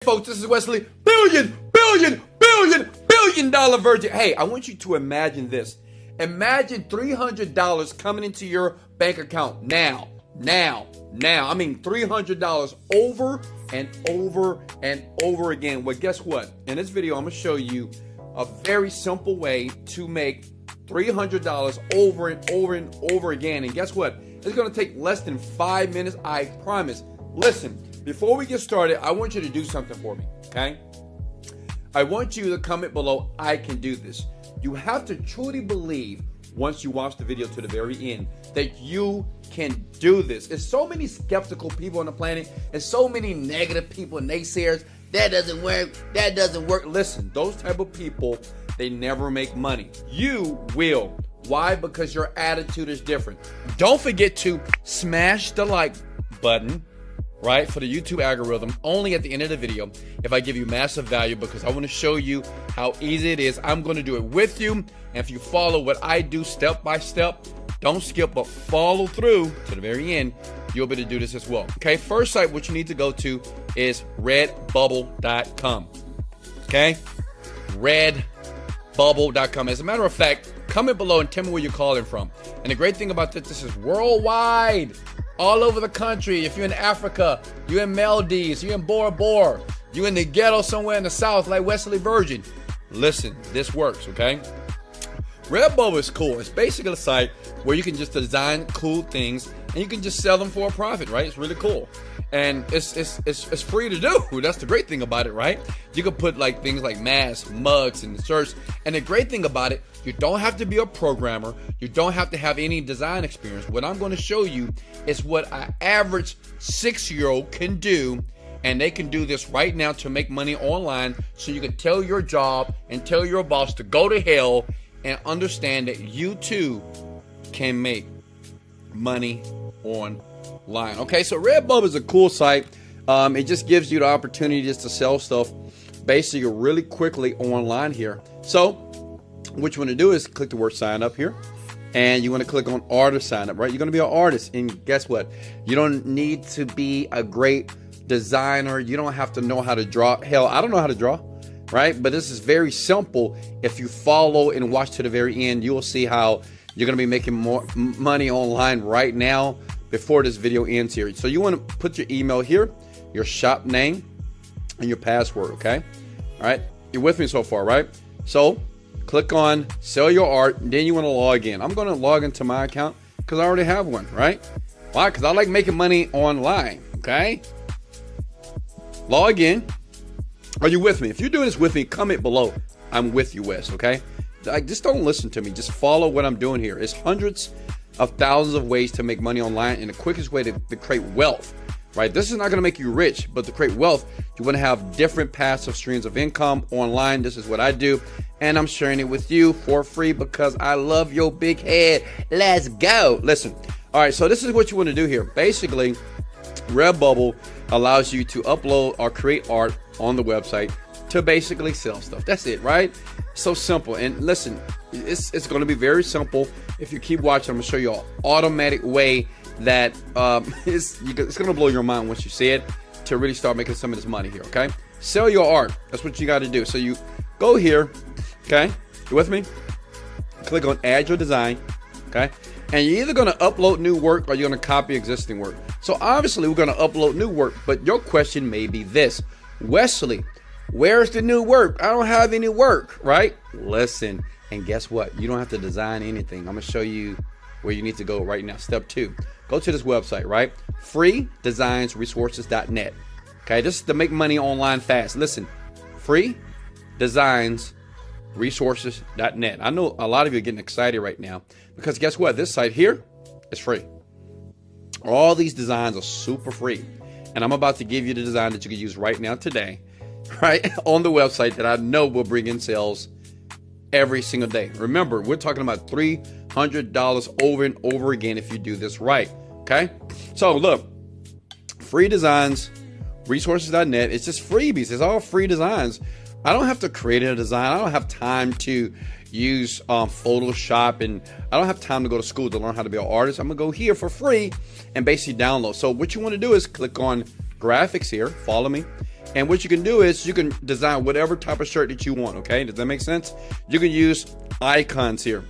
Folks, this is Wesley, billion dollar virgin. Hey, I want you to imagine this. Imagine $300 coming into your bank account now. I mean, $300 over and over and over again. Well, guess what? In this video, I'm going to show you a very simple way to make $300 over and over and over again. And guess what? It's going to take less than 5 minutes, I promise. Listen, before we get started, I want you to do something for me, okay? I want you to comment below, I can do this. You have to truly believe, once you watch the video to the very end, that you can do this. There's so many skeptical people on the planet, and so many negative people, naysayers. That doesn't work, that doesn't work. Listen, those type of people, they never make money. You will. Why? Because your attitude is different. Don't forget to smash the like button, right, for the YouTube algorithm only at the end of the video if I give you massive value, because I want to show you how easy it is. I'm going to do it with you, and if you follow what I do step by step, don't skip but follow through to the very end, you'll be able to do this as well. Okay, first site what you need to go to is redbubble.com. okay, redbubble.com. As a matter of fact, comment below and tell me where you're calling from. And the great thing about this is worldwide, all over the country. If you're in Africa, you're in Maldives, you're in Bora Bora, you're in the ghetto somewhere in the South like Wesley Virgin, listen, this works, okay? Redbubble is cool. It's basically a site where you can just design cool things and you can just sell them for a profit, right? It's really cool. And it's free to do. That's the great thing about it, right? You can put like things like masks, mugs, and shirts. And the great thing about it, you don't have to be a programmer. You don't have to have any design experience. What I'm going to show you is what an average 6-year-old can do. And they can do this right now to make money online. So you can tell your job and tell your boss to go to hell, and understand that you too can make money online. Okay, so Redbubble is a cool site. It just gives you the opportunity just to sell stuff basically really quickly online here. So what you want to do is click the word sign up here, and you want to click on artist sign up, right? You're going to be an artist, and guess what? You don't need to be a great designer. You don't have to know how to draw. Hell, I don't know how to draw, right? But this is very simple. If you follow and watch to the very end, you will see how you're going to be making more money online right now before this video ends here. So you want to put your email here, your shop name, and your password, okay? All right, you're with me so far, right? So click on sell your art, and then you want to log in. I'm going to log into my account because I already have one, right? Why? Because I like making money online, okay? Log in. Are you with me? If you're doing this with me, comment below. I'm with you, Wes, okay? Just don't listen to me. Just follow what I'm doing here. It's hundreds of thousands of ways to make money online, and the quickest way to create wealth, right? This is not going to make you rich, but to create wealth, you want to have different passive streams of income online. This is what I do, and I'm sharing it with you for free because I love your big head. Let's go. Listen. All right, so this is what you want to do here. Basically, Redbubble allows you to upload or create art on the website to basically sell stuff. That's it, right? So simple. And listen, it's going to be very simple. If you keep watching, I'm going to show you an automatic way that it's going to blow your mind once you see it, to really start making some of this money here, okay? Sell your art. That's what you got to do. So you go here, okay? You with me? Click on add your design, okay? And you're either going to upload new work or you're going to copy existing work. So obviously we're going to upload new work, but your question may be this: Wesley, where's the new work? I don't have any work, right? Listen, and guess what? You don't have to design anything. I'm going to show you where you need to go right now. Step 2, go to this website, right? freedesignsresources.net. Okay, this is to make money online fast. Listen, freedesignsresources.net. I know a lot of you are getting excited right now because guess what? This site here is free. All these designs are super free. And I'm about to give you the design that you can use right now today, right, on the website that I know will bring in sales every single day. Remember, we're talking about $300 over and over again if you do this right, okay? So look, freedesignsresources.net. It's just freebies. It's all free designs. I don't have to create a design. I don't have time to use Photoshop, and I don't have time to go to school to learn how to be an artist. I'm gonna go here for free and basically download. So what you want to do is click on graphics here, follow me, And what you can do is you can design whatever type of shirt that you want, okay? Does that make sense? You can use icons here.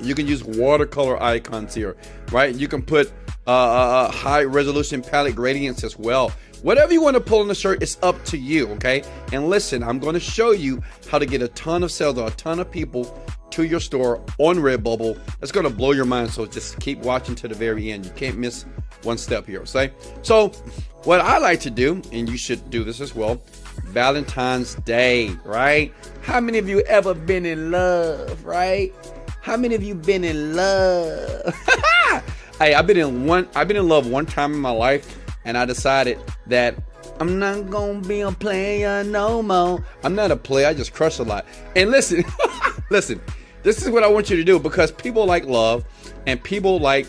You can use watercolor icons here, right? You can put high resolution palette gradients as well. Whatever you want to pull on the shirt, it's up to you, okay? And listen, I'm going to show you how to get a ton of sales or a ton of people to your store on Redbubble. That's going to blow your mind, so just keep watching to the very end. You can't miss one step here, okay? So what I like to do, and you should do this as well, Valentine's Day, right? How many of you ever been in love, right? How many of you been in love? Hey, I've been in love one time in my life, and I decided that I'm not gonna be a player no more. I'm not a player, I just crush a lot. And listen, listen, this is what I want you to do, because people like love, and people like,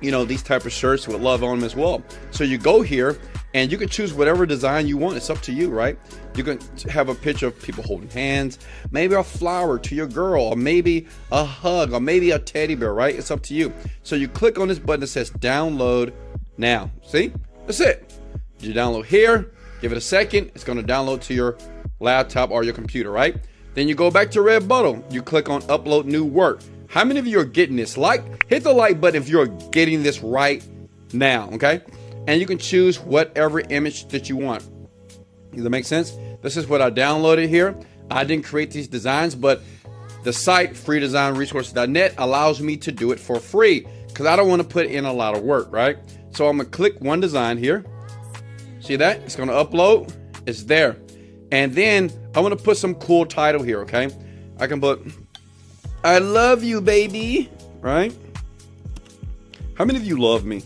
you know, these type of shirts with love on them as well. So you go here and you can choose whatever design you want. It's up to you, right? You can have a picture of people holding hands, maybe a flower to your girl, or maybe a hug, or maybe a teddy bear, right? It's up to you. So you click on this button that says download now. See? That's it. You download here, give it a second. It's going to download to your laptop or your computer, right? Then you go back to Redbubble. You click on upload new work. How many of you are getting this? Hit the like button if you're getting this right now, okay? And you can choose whatever image that you want. Does that make sense? This is what I downloaded here. I didn't create these designs, but the site freedesignresources.net allows me to do it for free, because I don't want to put in a lot of work, right? So I'm gonna click one design here. See that? It's gonna upload. It's there. And then I want to put some cool title here, okay? I can put, I love you, baby, right? How many of you love me?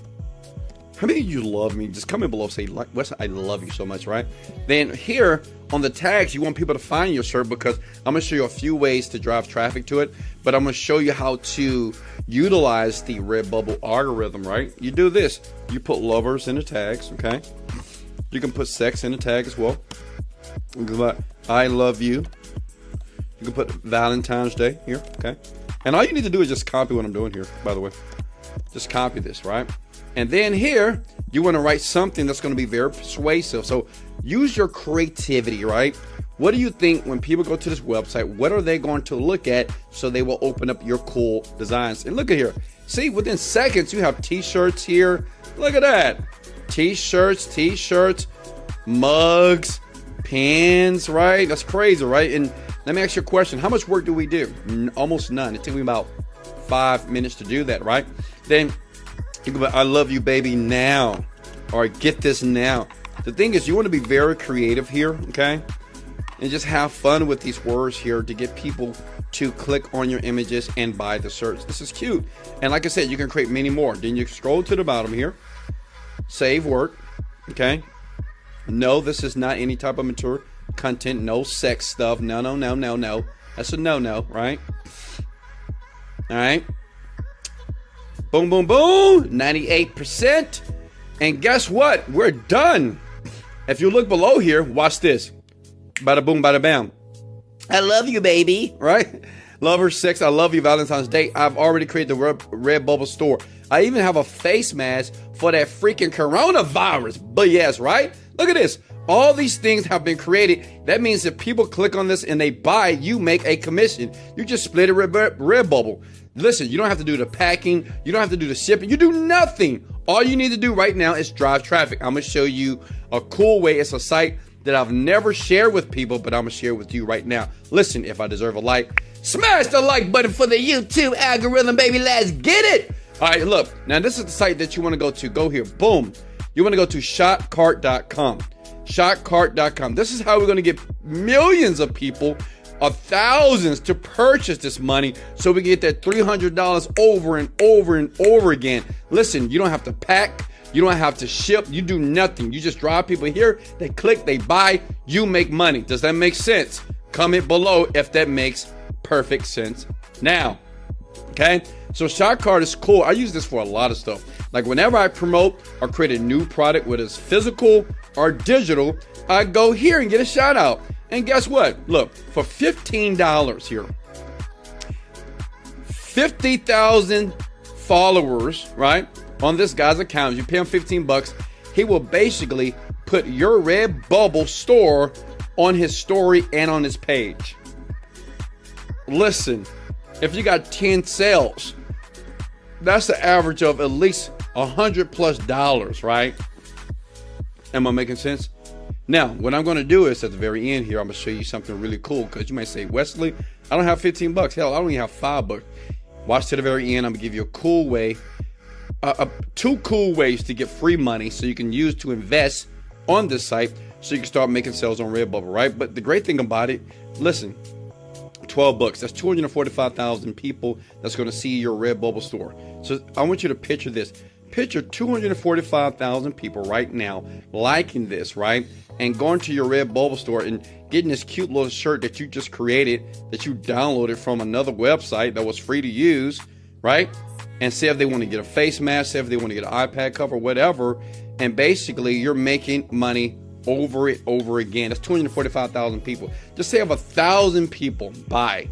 How many of you love me? Just comment below, say, Wes, I love you so much, right? Then here on the tags, you want people to find your shirt, because I'm gonna show you a few ways to drive traffic to it, but I'm gonna show you how to utilize the Redbubble algorithm, right? You do this, you put lovers in the tags, okay? You can put sex in the tag as well. You can put I love you. You can put Valentine's Day here, okay? And all you need to do is just copy what I'm doing here, by the way. Just copy this, right? And then here, you want to write something that's going to be very persuasive. So use your creativity, right? What do you think when people go to this website? What are they going to look at so they will open up your cool designs? And look at here. See, within seconds, you have t-shirts here. Look at that. T-shirts, mugs, pens, right? That's crazy, right? And let me ask you a question. How much work do we do? Almost none. It took me about 5 minutes to do that, right? Then you can put, I love you, baby, now. Or get this now. The thing is, you want to be very creative here, okay? And just have fun with these words here to get people to click on your images and buy the shirts. This is cute. And like I said, you can create many more. Then you scroll to the bottom here. Save work, okay? No, this is not any type of mature content. No sex stuff. No. That's a no, right? All right. Boom, boom, boom. 98%. And guess what? We're done. If you look below here, watch this. Bada boom, bada bam. I love you, baby. Right? Love her sex. I love you, Valentine's Day. I've already created the Redbubble store. I even have a face mask for that freaking coronavirus. But yes, right? Look at this. All these things have been created. That means if people click on this and they buy, you make a commission. You just split a Redbubble. Listen, you don't have to do the packing. You don't have to do the shipping. You do nothing. All you need to do right now is drive traffic. I'm going to show you a cool way. It's a site that I've never shared with people, but I'm going to share with you right now. Listen, if I deserve a like, smash the like button for the YouTube algorithm, baby. Let's get it. All right, look. Now, this is the site that you want to go to. Go here. Boom. You want to go to shopcart.com. Shopcart.com. This is how we're going to get millions of people, or thousands, to purchase this money so we can get that $300 over and over and over again. Listen, you don't have to pack. You don't have to ship. You do nothing. You just drive people here. They click, they buy, you make money. Does that make sense? Comment below if that makes perfect sense now. Okay? So Shopcart is cool. I use this for a lot of stuff. Like whenever I promote or create a new product, whether it's physical or digital, I go here and get a shout out. And guess what? Look, for $15 here, 50,000 followers, right? On this guy's account, you pay him $15, he will basically put your Redbubble store on his story and on his page. Listen, if you got 10 sales, that's the average of at least $100+, right? Am I making sense? Now, what I'm going to do is at the very end here, I'm going to show you something really cool, because you might say, Wesley, I don't have 15 bucks. Hell, I don't even have $5. Watch to the very end. I'm going to give you a cool way, two cool ways to get free money so you can use to invest on this site so you can start making sales on Redbubble, right? But the great thing about it, listen, 12 bucks, that's 245,000 people that's going to see your Redbubble store. So I want you to picture this. Picture 245,000 people right now liking this, right? And going to your Redbubble store and getting this cute little shirt that you just created, that you downloaded from another website that was free to use, right? And say if they want to get a face mask, say if they want to get an iPad cover, whatever. And basically you're making money over it over again. That's 245,000 people. Just say if 1,000 people buy.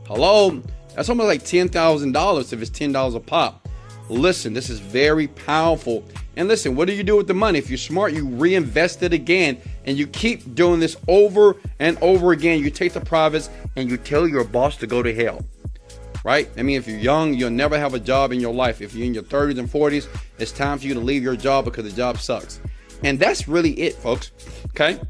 Hello? That's almost like $10,000 if it's $10 a pop. Listen, this is very powerful. And listen, what do you do with the money? If you're smart, you reinvest it again, and you keep doing this over and over again. You take the profits and you tell your boss to go to hell, right? I mean, if you're young, you'll never have a job in your life. If you're in your 30s and 40s, it's time for you to leave your job because the job sucks. And that's really it, folks. Okay?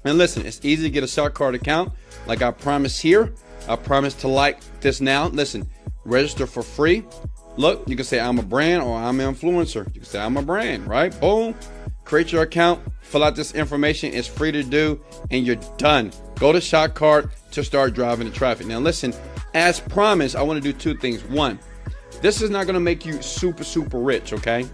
And listen, it's easy to get a Shark Card account like I promised here. I promise to like this now. Listen, register for free. Look, you can say I'm a brand or I'm an influencer. You can say I'm a brand, right? Boom. Create your account. Fill out this information. It's free to do. And you're done. Go to Shark Card to start driving the traffic. Now, listen, as promised, I want to do two things. One, this is not going to make you super rich, okay?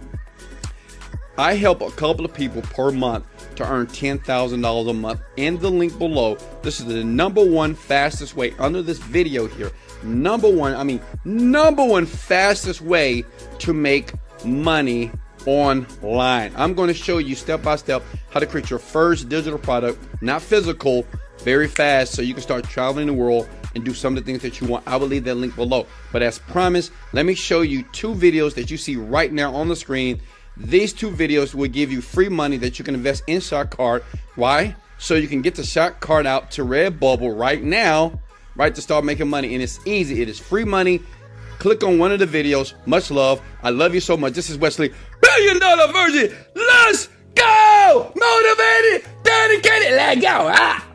I help a couple of people per month to earn $10,000 a month. In the link below, this is the number one fastest way under this video here. Number one fastest way to make money online. I'm going to show you step by step how to create your first digital product, not physical, very fast, so you can start traveling the world and do some of the things that you want. I will leave that link below. But as promised, let me show you two videos that you see right now on the screen. These two videos will give you free money that you can invest in Shark Card. Why? So you can get the Shark Card out to Redbubble right now, right, to start making money. And it's easy. It is free money. Click on one of the videos. Much love. I love you so much. This is Wesley, $1 billion Virgin. Let's go! Motivated, dedicated, let go.